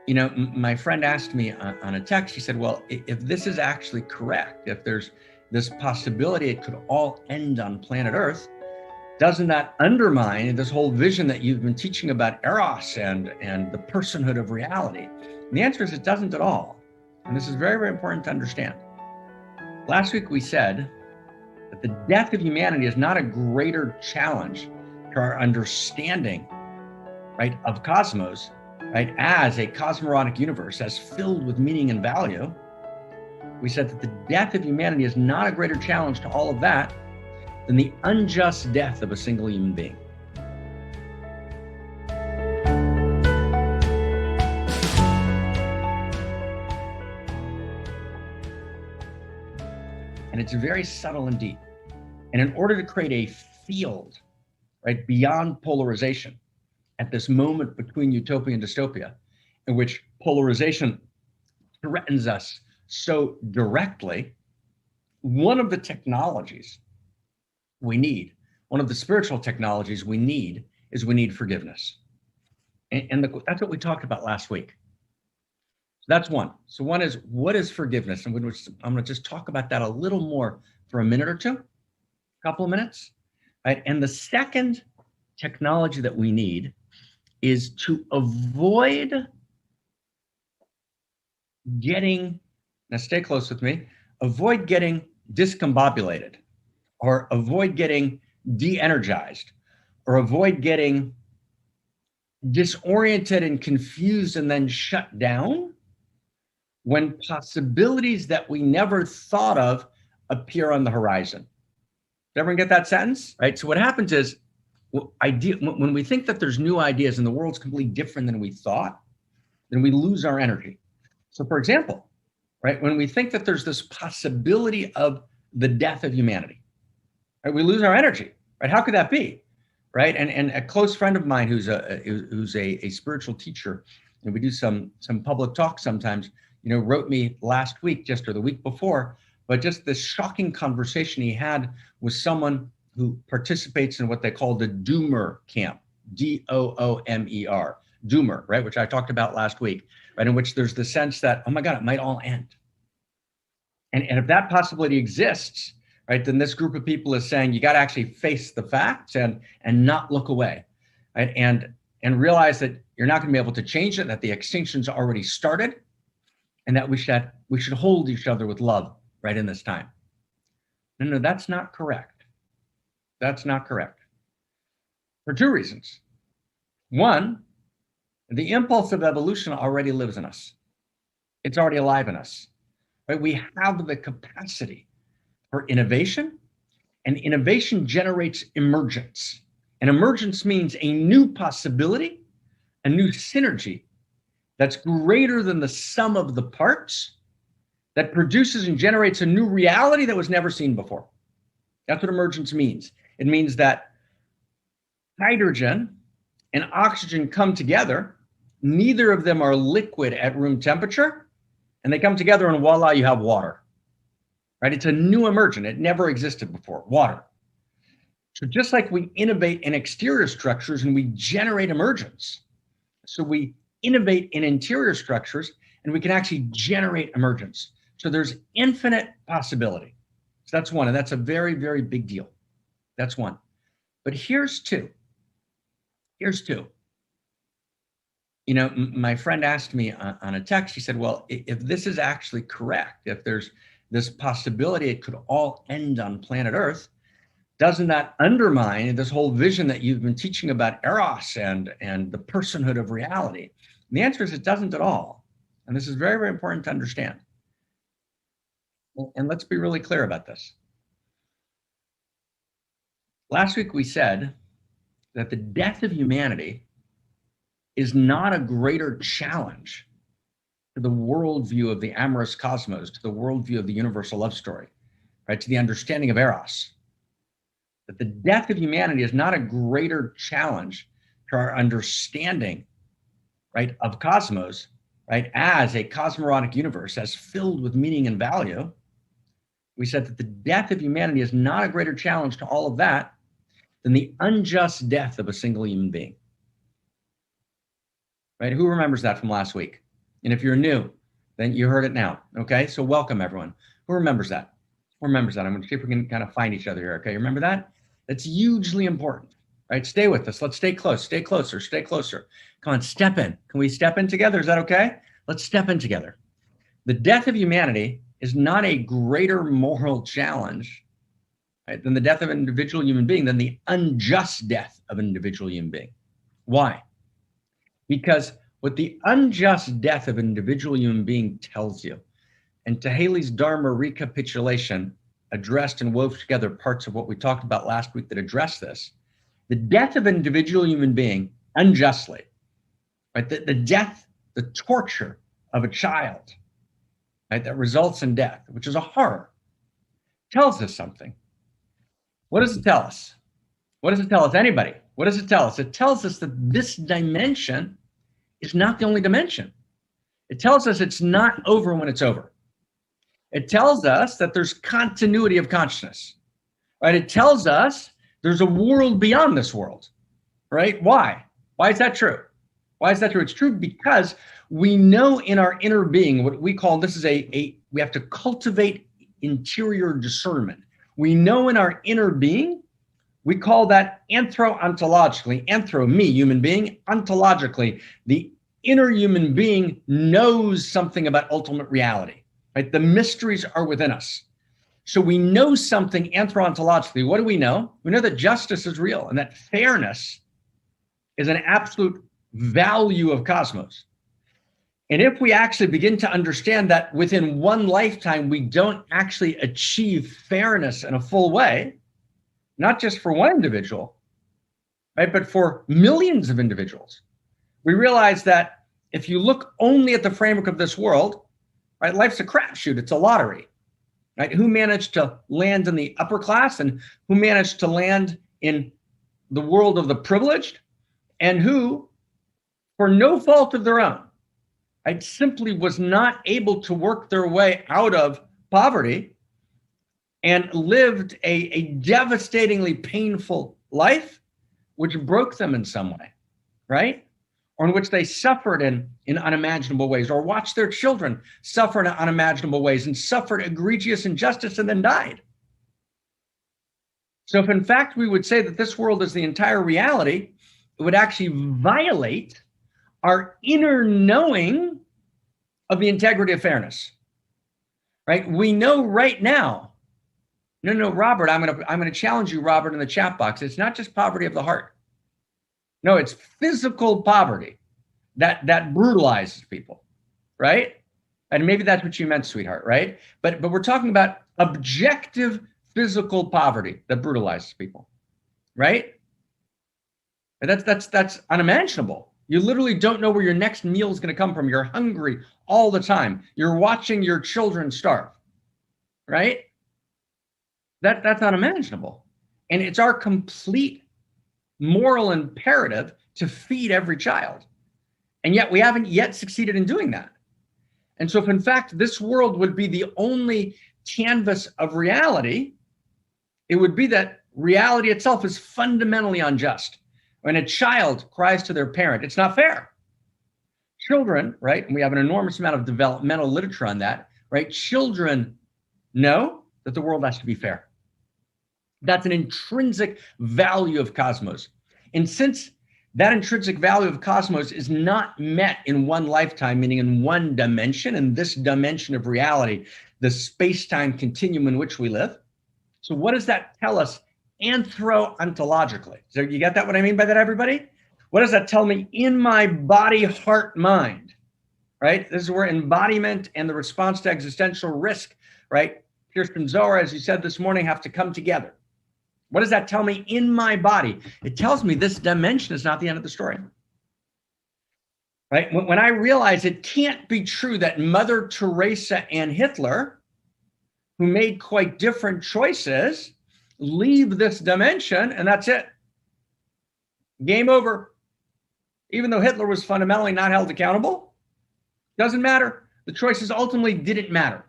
My friend asked me on a text, he said, well, if this is actually correct, if there's this possibility it could all end on planet Earth, doesn't that undermine this whole vision that you've been teaching about eros and the personhood of reality? And the answer is it doesn't at all. And this is very, very important to understand. Last week we said that the death of humanity is not a greater challenge to our understanding, right, of cosmos, right, as a cosmorotic universe, as filled with meaning and value. We said that the death of humanity is not a greater challenge to all of that than the unjust death of a single human being. And it's very subtle and deep. And in order to create a field, right, beyond polarization, at this moment between utopia and dystopia, in which polarization threatens us so directly, one of the technologies we need, one of the spiritual technologies we need, is we need forgiveness. And that's what we talked about last week. So that's one. So one is, what is forgiveness? And I'm going to just talk about that a little more for a minute or two, a couple of minutes. Right? And the second technology that we need is to avoid getting, now stay close with me, avoid getting discombobulated, or avoid getting de-energized, or avoid getting disoriented and confused and then shut down when possibilities that we never thought of appear on the horizon. Did everyone get that sentence? Right? So what happens is, when we think that there's new ideas and the world's completely different than we thought, then we lose our energy. So for example, right, when we think that there's this possibility of the death of humanity, right, we lose our energy, right? How could that be, right? And a close friend of mine who's a spiritual teacher, and we do some public talk sometimes, wrote me last week, just or the week before, but just this shocking conversation he had with someone who participates in what they call the doomer camp, D-O-O-M-E-R, doomer, right, which I talked about last week, right, in which there's the sense that, oh my God, it might all end. And if that possibility exists, right, then this group of people is saying you got to actually face the facts and not look away, right, and realize that you're not going to be able to change it, that the extinction's already started, and that we should hold each other with love right in this time. No, that's not correct. That's not correct. For two reasons. One, the impulse of evolution already lives in us. It's already alive in us. Right? We have the capacity for innovation, and innovation generates emergence. And emergence means a new possibility, a new synergy that's greater than the sum of the parts, that produces and generates a new reality that was never seen before. That's what emergence means. It means that hydrogen and oxygen come together. Neither of them are liquid at room temperature, and they come together and voila, you have water, right? It's a new emergent. It never existed before, water. So just like we innovate in exterior structures and we generate emergence, so we innovate in interior structures and we can actually generate emergence. So there's infinite possibility. So that's one, and that's a very, very big deal. That's one. But here's two. My friend asked me on a text, he said, well, if this is actually correct, if there's this possibility it could all end on planet Earth, doesn't that undermine this whole vision that you've been teaching about eros and the personhood of reality? And the answer is it doesn't at all. And this is very, very important to understand. And let's be really clear about this. Last week we said that the death of humanity is not a greater challenge to the worldview of the amorous cosmos, to the worldview of the universal love story, right, to the understanding of eros. That the death of humanity is not a greater challenge to our understanding, right, of cosmos, right, as a cosmorotic universe, as filled with meaning and value. We said that the death of humanity is not a greater challenge to all of that than the unjust death of a single human being. Right? Who remembers that from last week? And if you're new, then you heard it now. Okay, so welcome everyone. Who remembers that? Who remembers that? I'm going to see if we can kind of find each other here. Okay, remember that? That's hugely important, right? Stay with us. Let's stay close. Stay closer. Stay closer. Come on, step in. Can we step in together? Is that okay? Let's step in together. The death of humanity is not a greater moral challenge, right, than the death of an individual human being, than the unjust death of an individual human being. Why? Because what the unjust death of an individual human being tells you, and to Haley's Dharma recapitulation addressed and wove together parts of what we talked about last week that address this, the death of an individual human being unjustly, right? The death, the torture of a child, right, that results in death, which is a horror, tells us something. What does it tell us? What does it tell us? Anybody? What does it tell us? It tells us that this dimension is not the only dimension. It tells us it's not over when it's over. It tells us that there's continuity of consciousness, right? It tells us there's a world beyond this world, right? Why? Why is that true? Why is that true? It's true because we know in our inner being, what we call, this is we have to cultivate interior discernment. We know in our inner being, we call that anthro-ontologically, anthro, me, human being, ontologically, the inner human being knows something about ultimate reality. Right? The mysteries are within us. So we know something anthro-ontologically. What do we know? We know that justice is real and that fairness is an absolute value of cosmos. And if we actually begin to understand that within one lifetime, we don't actually achieve fairness in a full way, not just for one individual, right, but for millions of individuals, we realize that if you look only at the framework of this world, right, life's a crapshoot, it's a lottery, right? Who managed to land in the upper class and who managed to land in the world of the privileged, and who, for no fault of their own, right, simply was not able to work their way out of poverty and lived a devastatingly painful life, which broke them in some way, right? Or in which they suffered in unimaginable ways, or watched their children suffer in unimaginable ways and suffered egregious injustice and then died. So if in fact we would say that this world is the entire reality, it would actually violate our inner knowing of the integrity of fairness, right? We know right now, no, Robert, I'm gonna challenge you, Robert, in the chat box. It's not just poverty of the heart. No, it's physical poverty that brutalizes people, right? And maybe that's what you meant, sweetheart, right? But we're talking about objective physical poverty that brutalizes people, right? And that's unimaginable. You literally don't know where your next meal is going to come from. You're hungry all the time. You're watching your children starve, right? That's unimaginable. And it's our complete moral imperative to feed every child. And yet we haven't yet succeeded in doing that. And so if in fact this world would be the only canvas of reality, it would be that reality itself is fundamentally unjust. When a child cries to their parent, it's not fair. Children, right, and we have an enormous amount of developmental literature on that, right? Children know that the world has to be fair. That's an intrinsic value of cosmos. And since that intrinsic value of cosmos is not met in one lifetime, meaning in one dimension, in this dimension of reality, the space-time continuum in which we live. So what does that tell us anthro-ontologically? So you get that, what I mean by that, everybody? What does that tell me in my body, heart, mind, right? This is where embodiment and the response to existential risk, right? Kirsten Zohar, as you said this morning, have to come together. What does that tell me in my body? It tells me this dimension is not the end of the story, right? When I realize it can't be true that Mother Teresa and Hitler, who made quite different choices, leave this dimension and that's it. Game over. Even though Hitler was fundamentally not held accountable, doesn't matter. The choices ultimately didn't matter.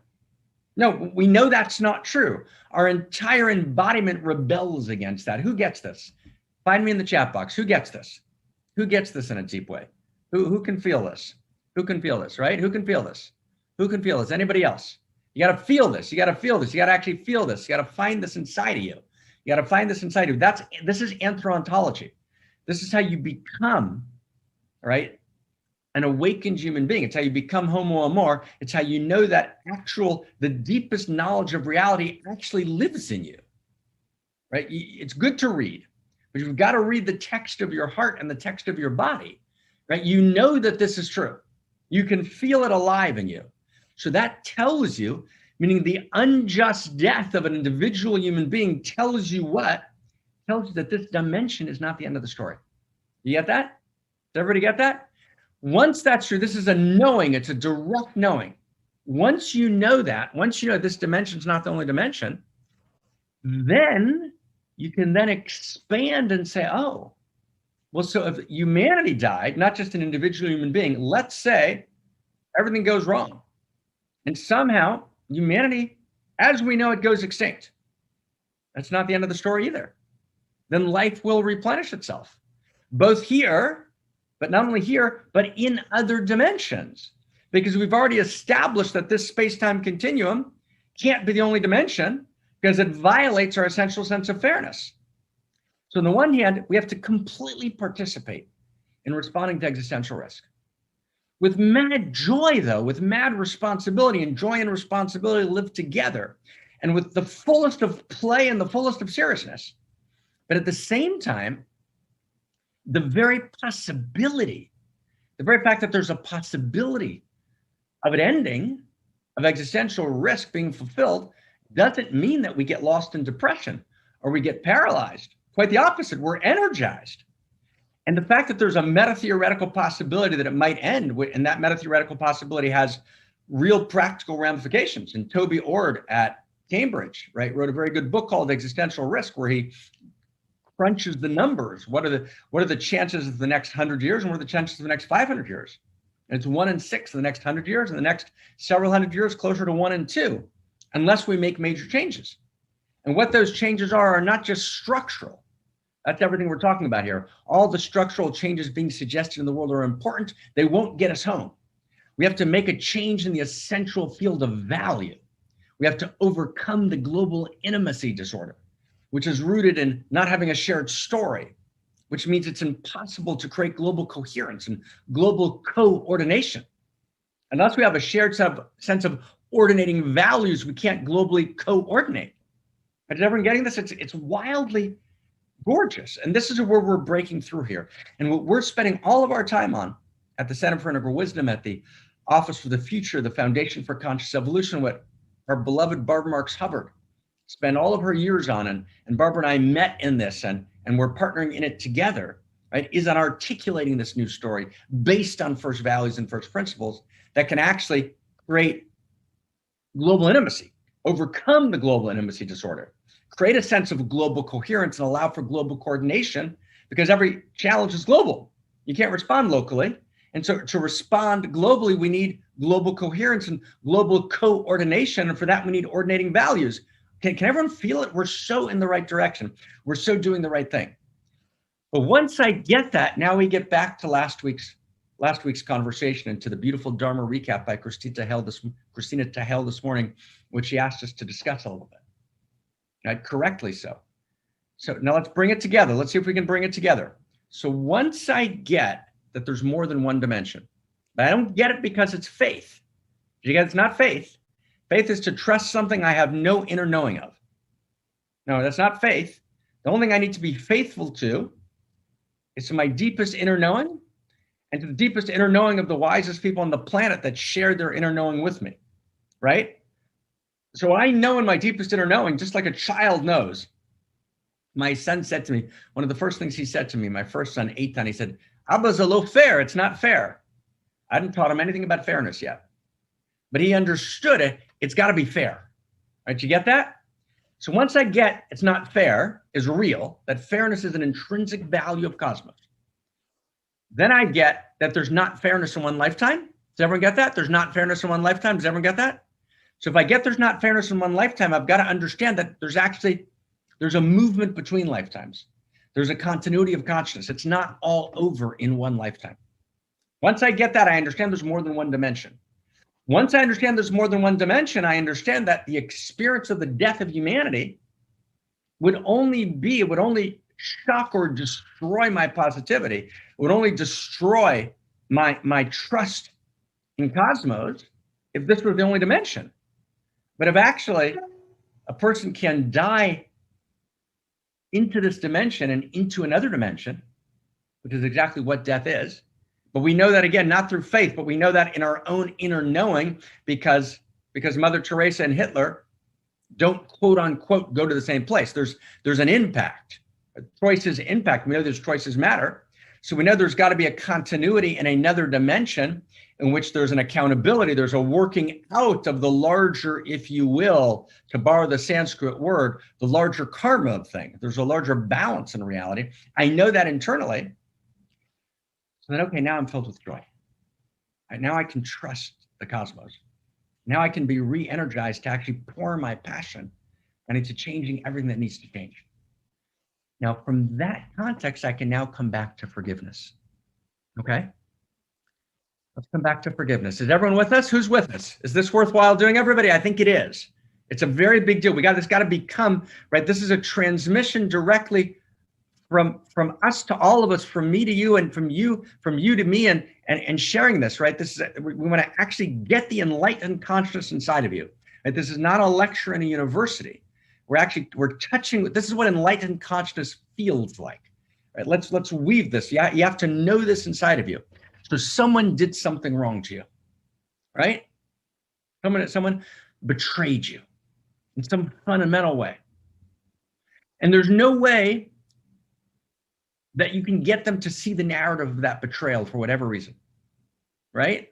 No, we know that's not true. Our entire embodiment rebels against that. Who gets this? Find me in the chat box. Who gets this? Who gets this in a deep way? Who can feel this? Who can feel this, right? Who can feel this? Who can feel this? Anybody else? You got to feel this. You got to feel this. You got to actually feel this. You got to find this inside of you. You got to find this inside of you. This is anthro-ontology. This is how you become, right, an awakened human being. It's how you become Homo amor. It's how you know that the deepest knowledge of reality actually lives in you, right? It's good to read, but you've got to read the text of your heart and the text of your body, right? You know that this is true. You can feel it alive in you. So that tells you, meaning the unjust death of an individual human being tells you what? Tells you that this dimension is not the end of the story. You get that? Does everybody get that? Once that's true, this is a knowing, it's a direct knowing. Once you know that, once you know this dimension is not the only dimension, then you can then expand and say, oh, well, so if humanity died, not just an individual human being, let's say everything goes wrong. And somehow humanity, as we know it, goes extinct. That's not the end of the story either. Then life will replenish itself, both here, but not only here, but in other dimensions. Because we've already established that this space-time continuum can't be the only dimension because it violates our essential sense of fairness. So on the one hand, we have to completely participate in responding to existential risk. With mad joy, though, with mad responsibility, and joy and responsibility live together, and with the fullest of play and the fullest of seriousness. But at the same time, the very possibility, the very fact that there's a possibility of an ending, of existential risk being fulfilled, doesn't mean that we get lost in depression or we get paralyzed. Quite the opposite, we're energized. And the fact that there's a meta-theoretical possibility that it might end, and that meta-theoretical possibility has real practical ramifications. And Toby Ord at Cambridge, right, wrote a very good book called Existential Risk, where he crunches the numbers. What are the chances of the next 100 years, and what are the chances of the next 500 years? And it's 1 in 6 in the next 100 years, and the next several hundred years closer to 1 in 2, unless we make major changes. And what those changes are not just structural. That's everything we're talking about here. All the structural changes being suggested in the world are important. They won't get us home. We have to make a change in the essential field of value. We have to overcome the global intimacy disorder, which is rooted in not having a shared story, which means it's impossible to create global coherence and global coordination. Unless we have a shared sense of ordinating values, we can't globally coordinate. Is everyone getting this? It's wildly gorgeous. And this is where we're breaking through here. And what we're spending all of our time on at the Center for Integral Wisdom, at the Office for the Future, the Foundation for Conscious Evolution, what our beloved Barbara Marx Hubbard spent all of her years on, and Barbara and I met in this, and we're partnering in it together, right, is on articulating this new story based on first values and first principles that can actually create global intimacy, overcome the global intimacy disorder, create a sense of global coherence, and allow for global coordination, because every challenge is global. You can't respond locally. And so to respond globally, we need global coherence and global coordination. And for that, we need ordinating values. Can everyone feel it? We're so in the right direction. We're so doing the right thing. But once I get that, now we get back to last week's conversation and to the beautiful Dharma recap by Christina Tahel this morning, which she asked us to discuss a little bit. Right? Correctly so. So now let's bring it together. Let's see if we can bring it together. So once I get that there's more than one dimension, but I don't get it because it's faith. You guys, it's not faith. Faith is to trust something I have no inner knowing of. No, that's not faith. The only thing I need to be faithful to is to my deepest inner knowing, and to the deepest inner knowing of the wisest people on the planet that shared their inner knowing with me, right? So I know in my deepest inner knowing, just like a child knows. My son said to me, one of the first things he said to me, my first son, Eitan, he said, Abba's a little fair, it's not fair. I hadn't taught him anything about fairness yet, but he understood it. It's got to be fair, right? You get that? So once I get it's not fair is real, that fairness is an intrinsic value of cosmos, then I get that there's not fairness in one lifetime. Does everyone get that? There's not fairness in one lifetime. Does everyone get that? So if I get there's not fairness in one lifetime, I've got to understand that there's a movement between lifetimes. There's a continuity of consciousness. It's not all over in one lifetime. Once I get that, I understand there's more than one dimension. Once I understand there's more than one dimension, I understand that the experience of the death of humanity would only shock or destroy my positivity. It would only destroy my trust in cosmos if this was the only dimension. But if actually a person can die into this dimension and into another dimension, which is exactly what death is, but we know that, again, not through faith, but we know that in our own inner knowing, because Mother Teresa and Hitler don't, quote unquote, go to the same place. There's an impact. Choices impact. We know those choices matter. So we know there's got to be a continuity in another dimension in which there's an accountability. There's a working out of the larger, if you will, to borrow the Sanskrit word, the larger karma of things. There's a larger balance in reality. I know that internally. So then, okay, now I'm filled with joy. Right, now I can trust the cosmos. Now I can be re-energized to actually pour my passion and into changing everything that needs to change. Now, from that context, I can now come back to forgiveness. Okay? Let's come back to forgiveness. Is everyone with us? Who's with us? Is this worthwhile doing, everybody? I think it is. It's a very big deal. This got to become, right? This is a transmission directly from us to all of us, from me to you, and from you to me, and sharing this, right? We want to actually get the enlightened consciousness inside of you. Right? This is not a lecture in a university. We're touching. This is what enlightened consciousness feels like. Right? Let's weave this. You have to know this inside of you. So someone did something wrong to you, right? Someone betrayed you in some fundamental way, and there's no way that you can get them to see the narrative of that betrayal for whatever reason, right?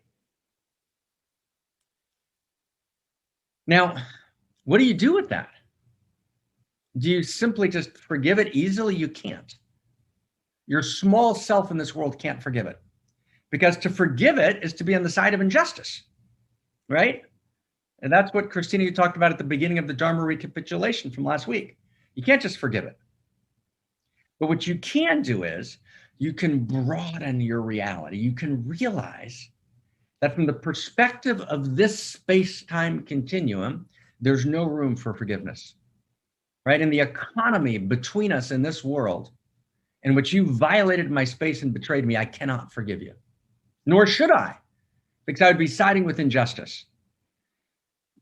Now, what do you do with that? Do you simply just forgive it easily? You can't. Your small self in this world can't forgive it, because to forgive it is to be on the side of injustice, right? And that's what, Christina, you talked about at the beginning of the Dharma recapitulation from last week. You can't just forgive it. But what you can do is you can broaden your reality. You can realize that from the perspective of this space-time continuum, there's no room for forgiveness, right? In the economy between us in this world, in which you violated my space and betrayed me, I cannot forgive you, nor should I, because I would be siding with injustice.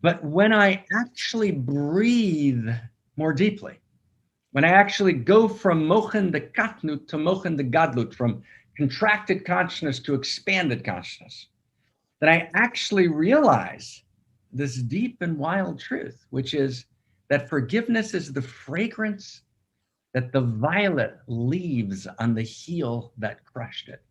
But when I actually breathe more deeply, when I actually go from mochen de katnut to mochen de gadlut, from contracted consciousness to expanded consciousness, then I actually realize this deep and wild truth, which is that forgiveness is the fragrance that the violet leaves on the heel that crushed it.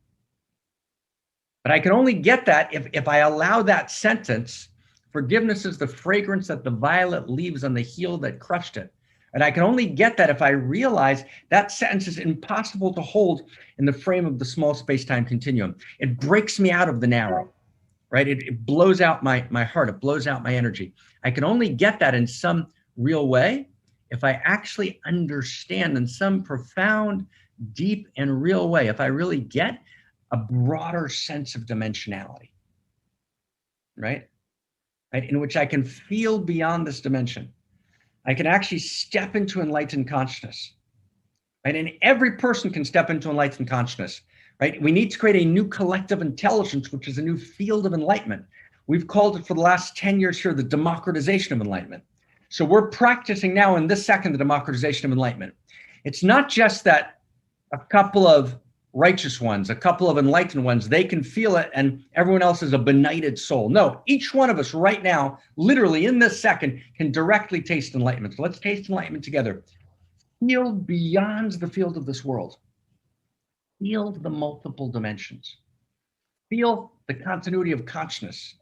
But I can only get that if I allow that sentence, forgiveness is the fragrance that the violet leaves on the heel that crushed it. And I can only get that if I realize that sentence is impossible to hold in the frame of the small space-time continuum. It breaks me out of the narrow, right? It blows out my heart. It blows out my energy. I can only get that in some real way if I actually understand in some profound, deep, and real way, if I really get a broader sense of dimensionality, right? In which I can feel beyond this dimension. I can actually step into enlightened consciousness, right? And every person can step into enlightened consciousness, right? We need to create a new collective intelligence, which is a new field of enlightenment. We've called it for the last 10 years here, the democratization of enlightenment. So we're practicing now in this second, the democratization of enlightenment. It's not just that a couple of righteous ones, a couple of enlightened ones, they can feel it and everyone else is a benighted soul. No, each one of us right now, literally in this second, can directly taste enlightenment. So let's taste enlightenment together. Feel beyond the field of this world. Feel the multiple dimensions. Feel the continuity of consciousness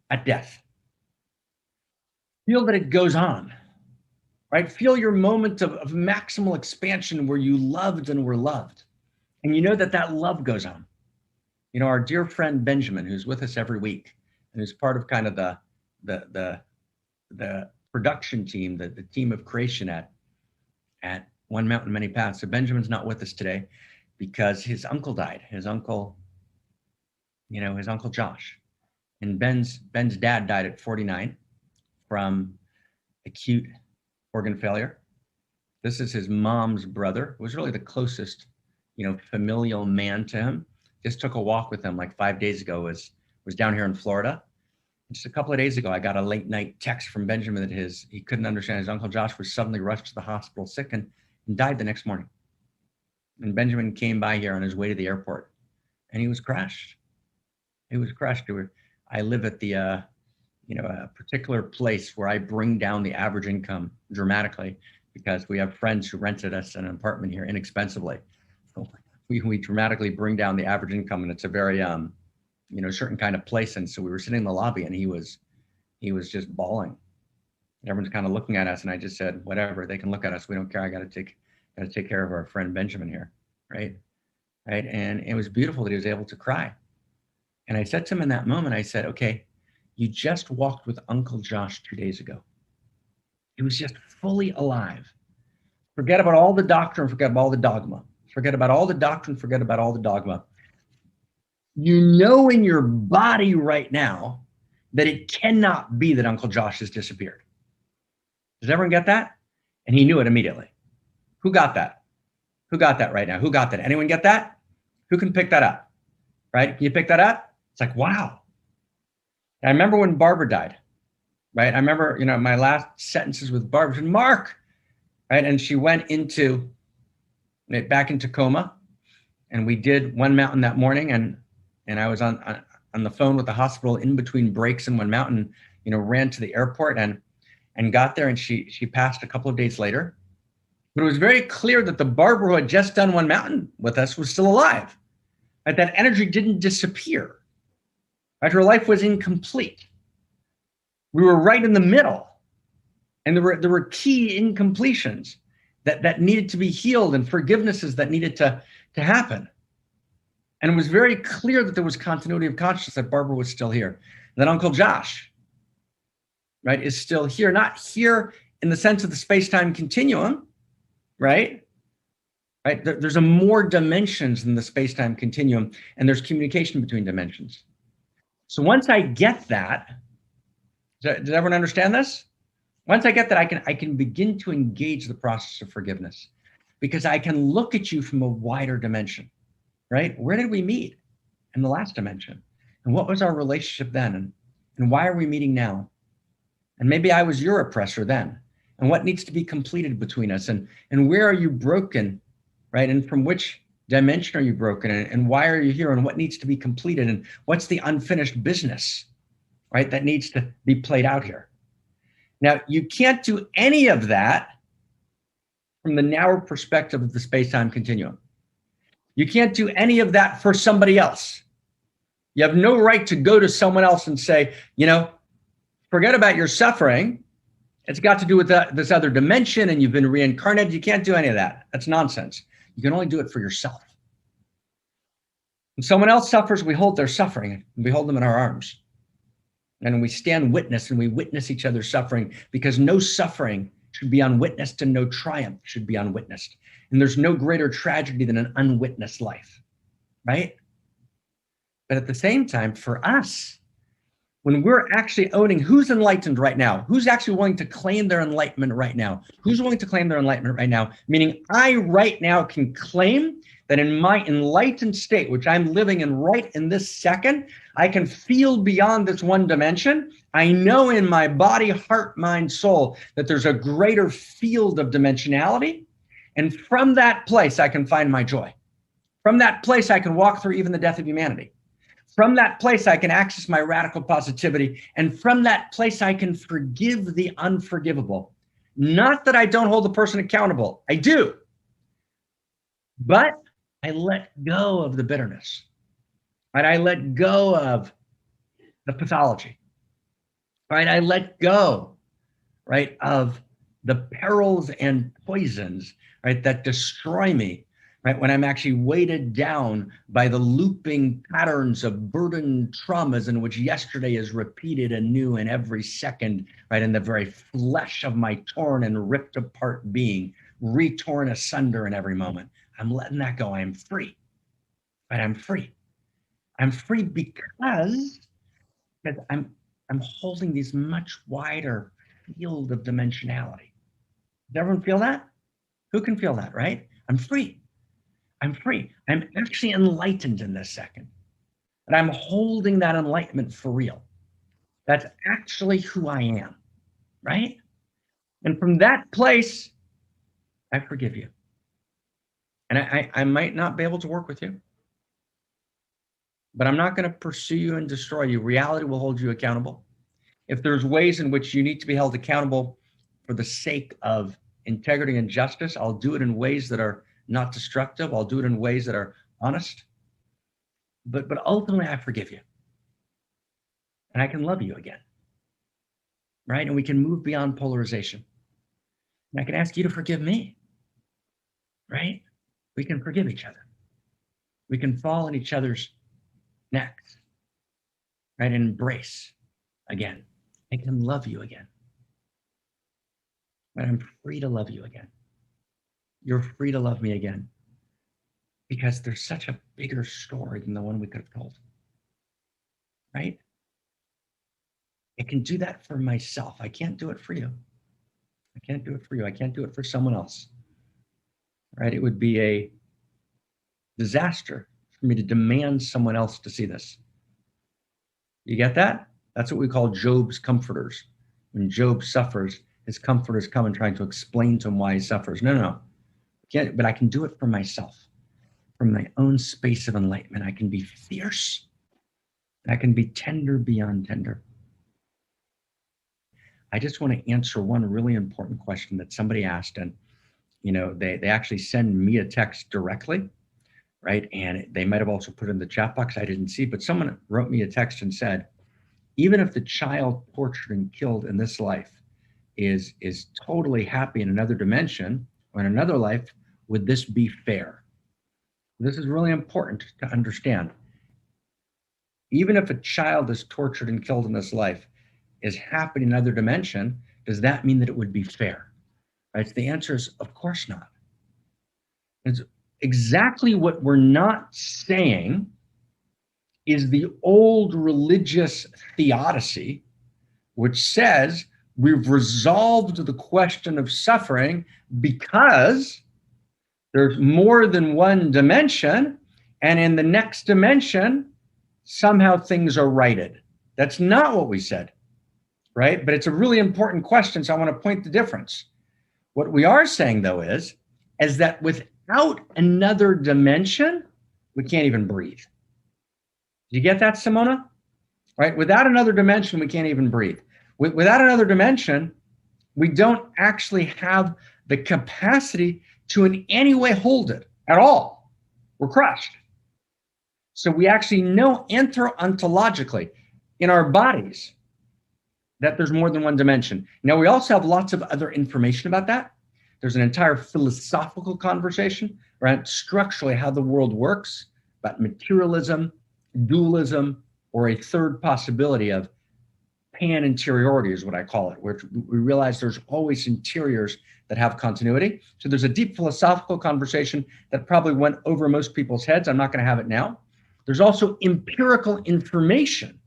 at death. Feel that it goes on, right? Feel your moment of maximal expansion where you loved and were loved. And you know that love goes on. You know, our dear friend Benjamin, who's with us every week, and who's part of kind of the production team, the team of creation at One Mountain, Many Paths. So Benjamin's not with us today because his uncle died. His uncle his Uncle Josh. And Ben's dad died at 49 from acute organ failure. This is his mom's brother, who was really the closest, familial man to him. Just took a walk with him like 5 days ago, was down here in Florida. And just a couple of days ago, I got a late night text from Benjamin that he couldn't understand. His Uncle Josh was suddenly rushed to the hospital sick and died the next morning. And Benjamin came by here on his way to the airport, and he was crushed. He was crushed. I live at the, a particular place where I bring down the average income dramatically because we have friends who rented us an apartment here inexpensively. So we dramatically bring down the average income, and it's a very, certain kind of place. And so we were sitting in the lobby, and he was just bawling. Everyone's kind of looking at us, and I just said, whatever, they can look at us. We don't care. I got to take care of our friend Benjamin here, right? And it was beautiful that he was able to cry. And I said to him in that moment, I said, okay, you just walked with Uncle Josh 2 days ago. He was just fully alive. Forget about all the doctrine, forget about all the dogma. Forget about all the doctrine, forget about all the dogma. You know in your body right now that it cannot be that Uncle Josh has disappeared. Does everyone get that? And he knew it immediately. Who got that? Who got that right now? Who got that? Anyone get that? Who can pick that up? Right? Can you pick that up? It's like, wow. And I remember when Barbara died, right? I remember, my last sentences with Barbara, and Mark, right? And she went back into coma, and we did One Mountain that morning, and I was on the phone with the hospital in between breaks in One Mountain, ran to the airport and got there, and she passed a couple of days later. But it was very clear that the Barbara who had just done One Mountain with us was still alive. Right? That energy didn't disappear. Right? Her life was incomplete. We were right in the middle, and there were key incompletions that needed to be healed and forgivenesses that needed to happen. And it was very clear that there was continuity of consciousness, that Barbara was still here. And that Uncle Josh, right, is still here, not here in the sense of the space-time continuum, right? Right? There's more dimensions than the space-time continuum, and there's communication between dimensions. So once I get that, does everyone understand this? Once I get that, I can begin to engage the process of forgiveness, because I can look at you from a wider dimension, right? Where did we meet? In the last dimension. And what was our relationship then? And why are we meeting now? And maybe I was your oppressor then. And what needs to be completed between us? And where are you broken, right? And from which dimension are you broken? And why are you here? And what needs to be completed? And what's the unfinished business, right? That needs to be played out here. Now, you can't do any of that from the narrow perspective of the space-time continuum. You can't do any of that for somebody else. You have no right to go to someone else and say, forget about your suffering. It's got to do with this other dimension, and you've been reincarnated. You can't do any of that. That's nonsense. You can only do it for yourself. When someone else suffers, we hold their suffering, and we hold them in our arms. And we stand witness, and we witness each other's suffering, because no suffering should be unwitnessed, and no triumph should be unwitnessed. And there's no greater tragedy than an unwitnessed life, right? But at the same time, for us, when we're actually owning who's enlightened right now, who's actually willing to claim their enlightenment right now, who's willing to claim their enlightenment right now, meaning I right now can claim that in my enlightened state, which I'm living in right in this second, I can feel beyond this one dimension. I know in my body, heart, mind, soul, that there's a greater field of dimensionality. And from that place, I can find my joy. From that place, I can walk through even the death of humanity. From that place, I can access my radical positivity. And from that place, I can forgive the unforgivable. Not that I don't hold the person accountable. I do. But I let go of the bitterness. Right? I let go of the pathology. Right? I let go, right, of the perils and poisons, right, that destroy me, right, when I'm actually weighted down by the looping patterns of burden traumas in which yesterday is repeated anew in every second, right, in the very flesh of my torn and ripped apart being, re-torn asunder in every moment. I'm letting that go. I am free, right? I'm free. I'm free because I'm holding these much wider field of dimensionality. Does everyone feel that? Who can feel that, right? I'm free. I'm free. I'm actually enlightened in this second. And I'm holding that enlightenment for real. That's actually who I am, right? And from that place, I forgive you. And I might not be able to work with you, but I'm not going to pursue you and destroy you. Reality will hold you accountable. If there's ways in which you need to be held accountable for the sake of integrity and justice, I'll do it in ways that are not destructive. I'll do it in ways that are honest. But ultimately, I forgive you. And I can love you again, right? And we can move beyond polarization. And I can ask you to forgive me, right? We can forgive each other. We can fall in each other's necks, right? And embrace again. I can love you again. But I'm free to love you again. You're free to love me again. Because there's such a bigger story than the one we could have told, right? I can do that for myself. I can't do it for you. I can't do it for you. I can't do it for someone else, right? It would be a disaster for me to demand someone else to see this. You get that? That's what we call Job's comforters. When Job suffers, his comforters come and trying to explain to him why he suffers. No. I can't, but I can do it for myself. From my own space of enlightenment, I can be fierce. I can be tender beyond tender. I just want to answer one really important question that somebody asked, and they actually send me a text directly, right? And they might have also put it in the chat box. I didn't see, but someone wrote me a text and said, even if the child tortured and killed in this life is totally happy in another dimension or in another life, would this be fair? This is really important to understand. Even if a child is tortured and killed in this life is happening in another dimension, does that mean that it would be fair? Right? So the answer is, of course not. It's exactly what we're not saying is the old religious theodicy, which says we've resolved the question of suffering because there's more than one dimension, and in the next dimension, somehow things are righted. That's not what we said, right? But it's a really important question, so I want to point the difference. What we are saying, though, is that without another dimension, we can't even breathe. Do you get that, Simona? Right? Without another dimension, we can't even breathe. Without another dimension, we don't actually have the capacity to in any way hold it at all. We're crushed. So we actually know ontologically in our bodies that there's more than one dimension. Now, we also have lots of other information about that. There's an entire philosophical conversation around structurally how the world works, about materialism, dualism, or a third possibility of pan-interiority is what I call it, where we realize there's always interiors that have continuity. So there's a deep philosophical conversation that probably went over most people's heads. I'm not going to have it now. There's also empirical information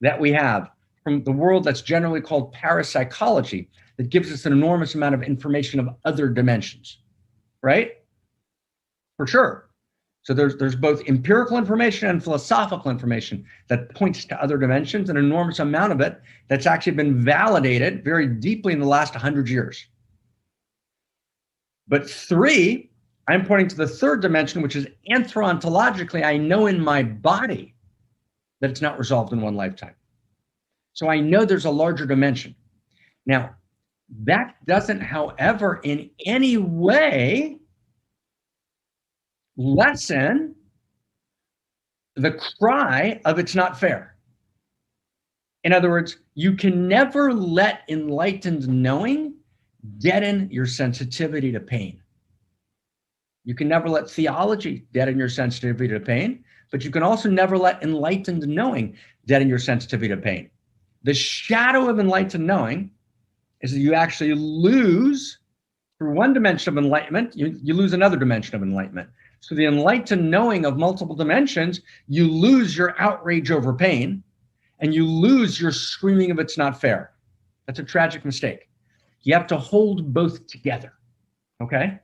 that we have from the world that's generally called parapsychology that gives us an enormous amount of information of other dimensions, right? For sure. So there's both empirical information and philosophical information that points to other dimensions, an enormous amount of it that's actually been validated very deeply in the last 100 years. But three, I'm pointing to the third dimension, which is anthropologically, I know in my body that it's not resolved in one lifetime. So I know there's a larger dimension. Now, that doesn't, however, in any way lessen the cry of it's not fair. In other words, you can never let enlightened knowing deaden your sensitivity to pain. You can never let theology deaden your sensitivity to pain, but you can also never let enlightened knowing deaden your sensitivity to pain. The shadow of enlightened knowing is that you actually lose, through one dimension of enlightenment, you lose another dimension of enlightenment. So the enlightened knowing of multiple dimensions, you lose your outrage over pain and you lose your screaming of it's not fair. That's a tragic mistake. You have to hold both together, okay?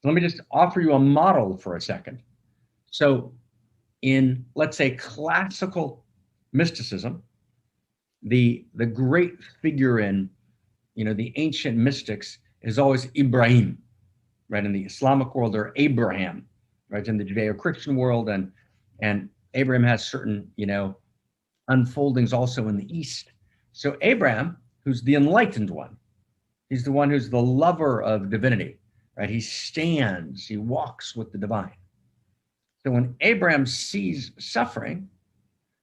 So let me just offer you a model for a second. So in, let's say, classical mysticism, the great figure in, the ancient mystics is always Ibrahim, right? In the Islamic world, or Abraham, right? In the Judeo-Christian world, and Abraham has certain, unfoldings also in the East. So Abraham, who's the enlightened one, he's the one who's the lover of divinity, right? He stands, he walks with the divine. So when Abraham sees suffering,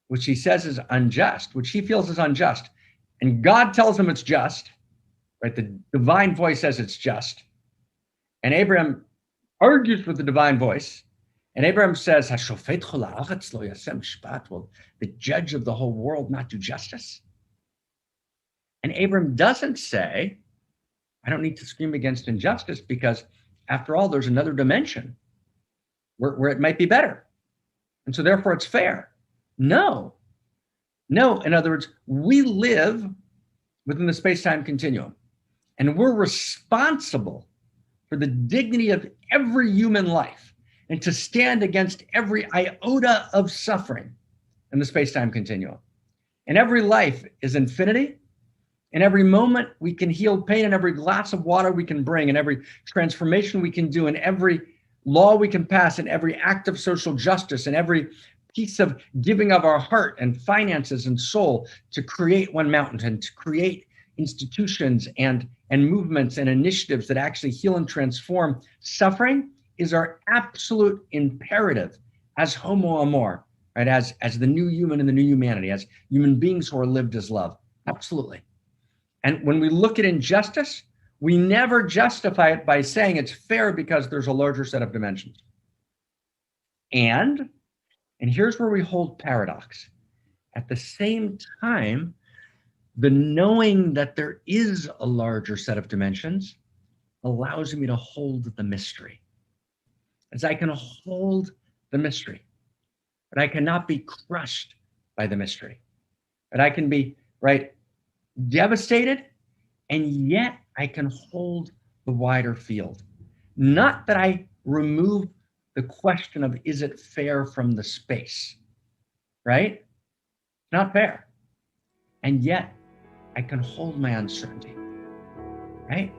which he says is unjust, which he feels is unjust, and God tells him it's just, right? The divine voice says it's just. And Abraham argues with the divine voice. And Abraham says, will the judge of the whole world not do justice? And Abraham doesn't say, I don't need to scream against injustice because after all, there's another dimension where it might be better. And so therefore it's fair. No. In other words, we live within the space-time continuum, and we're responsible for the dignity of every human life and to stand against every iota of suffering in the space-time continuum. And every life is infinity. In every moment we can heal pain, and every glass of water we can bring, and every transformation we can do, and every law we can pass, and every act of social justice, and every piece of giving of our heart and finances and soul to create one mountain and to create institutions and movements and initiatives that actually heal and transform suffering is our absolute imperative as Homo amor, right? As the new human and the new humanity, as human beings who are lived as love. Absolutely. And when we look at injustice, we never justify it by saying it's fair because there's a larger set of dimensions. And here's where we hold paradox. At the same time, the knowing that there is a larger set of dimensions allows me to hold the mystery. As I can hold the mystery, but I cannot be crushed by the mystery. But I can be, right, devastated, and yet I can hold the wider field. Not that I remove the question of is it fair from the space, right? Not fair. And yet I can hold my uncertainty, right?